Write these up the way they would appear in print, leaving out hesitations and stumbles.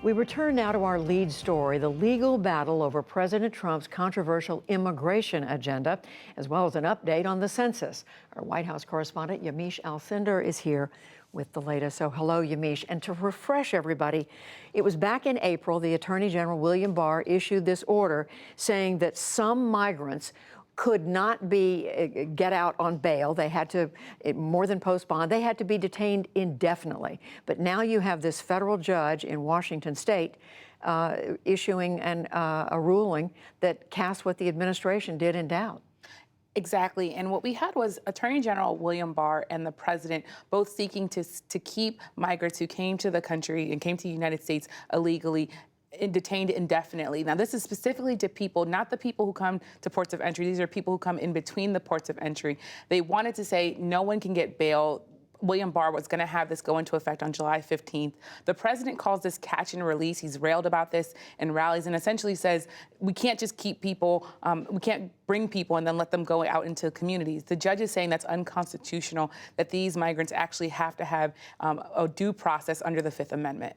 We return now to our lead story, the legal battle over President Trump's controversial immigration agenda, as well as an update on the census. Our White House correspondent, Yamiche Alcindor, is here with the latest. So hello, Yamiche. And to refresh everybody, it was back in April, the Attorney General William Barr issued this order saying that some migrants could not get out on bail. They had to, more than post bond, they had to be detained indefinitely. But now you have this federal judge in Washington state issuing a ruling that casts what the administration did in doubt. Exactly. And what we had was Attorney General William Barr and the president both seeking to keep migrants who came to the country and came to the United States illegally detained indefinitely. Now, this is specifically to people, not the people who come to ports of entry. These are people who come in between the ports of entry. They wanted to say no one can get bail. William Barr was going to have this go into effect on July 15th. The president calls this catch and release. He's railed about this in rallies and essentially says we can't just keep people, we can't bring people and then let them go out into communities. The judge is saying that's unconstitutional, that these migrants actually have to have a due process under the Fifth Amendment.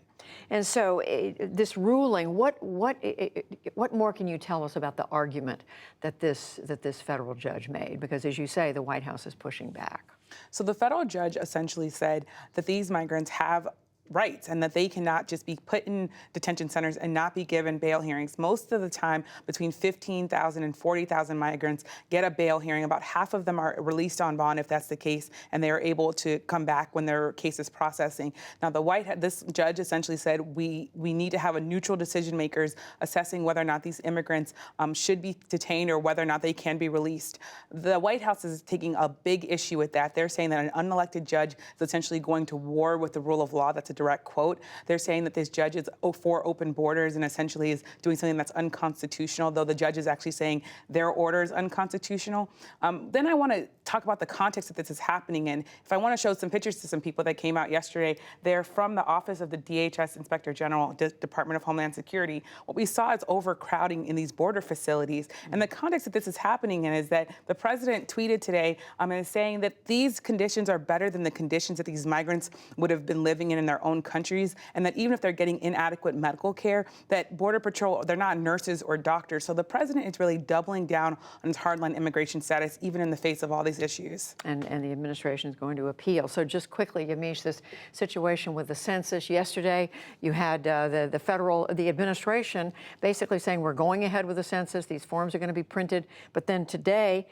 And so this ruling, what more can you tell us about the argument that this federal judge made? Because as you say, the White House is pushing back. So the federal judge essentially said that these migrants have rights and that they cannot just be put in detention centers and not be given bail hearings. Most of the time, between 15,000 and 40,000 migrants get a bail hearing. About half of them are released on bond if that's the case, and they are able to come back when their case is processing. Now, this judge essentially said we need to have a neutral decision makers assessing whether or not these immigrants should be detained or whether or not they can be released. The White House is taking a big issue with that. They're saying that an unelected judge is essentially going to war with the rule of law. That's a direct quote. They're saying that this judge is for open borders and essentially is doing something that's unconstitutional, though the judge is actually saying their order is unconstitutional. Then I want to talk about the context that this is happening in. If I want to show some pictures to some people that came out yesterday, they're from the office of the DHS Inspector General, Department of Homeland Security. What we saw is overcrowding in these border facilities. And the context that this is happening in is that the president tweeted today and is saying that these conditions are better than the conditions that these migrants would have been living in their own countries, and that even if they're getting inadequate medical care, that Border Patrol, they're not nurses or doctors. So the president is really doubling down on his hardline immigration status, even in the face of all these issues. And the administration is going to appeal. So just quickly, Yamiche, this situation with the census yesterday, you had the administration basically saying we're going ahead with the census, these forms are going to be printed, but then today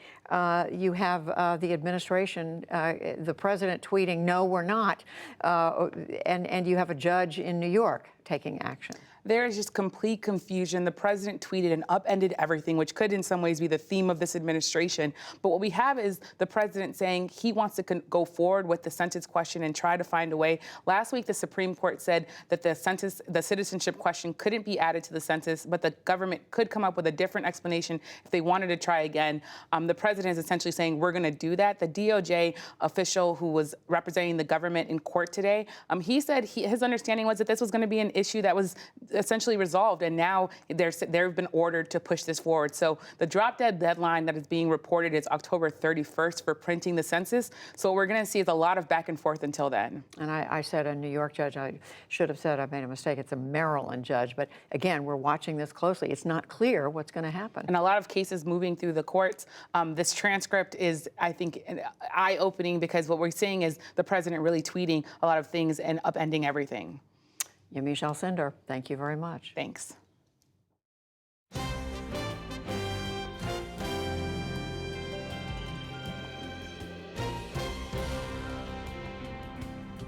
you have the administration, the president tweeting, no, we're not, and you have a judge in New York taking action. There is just complete confusion. The president tweeted and upended everything, which could in some ways be the theme of this administration. But what we have is the president saying he wants to go forward with the census question and try to find a way. Last week, the Supreme Court said that the citizenship question couldn't be added to the census, but the government could come up with a different explanation if they wanted to try again. The president is essentially saying we're going to do that. The DOJ official who was representing the government in court today, he said his understanding was that this was going to be an issue that was essentially resolved, and now they've been ordered to push this forward. So the drop-dead deadline that is being reported is October 31st for printing the census. So what we're going to see is a lot of back and forth until then. And I said a New York judge. I should have said I made a mistake. It's a Maryland judge. But again, we're watching this closely. It's not clear what's going to happen. And a lot of cases moving through the courts. This transcript is, I think, eye-opening because what we're seeing is the president really tweeting a lot of things and upending everything. Yamiche Alcindor, thank you very much. Thanks.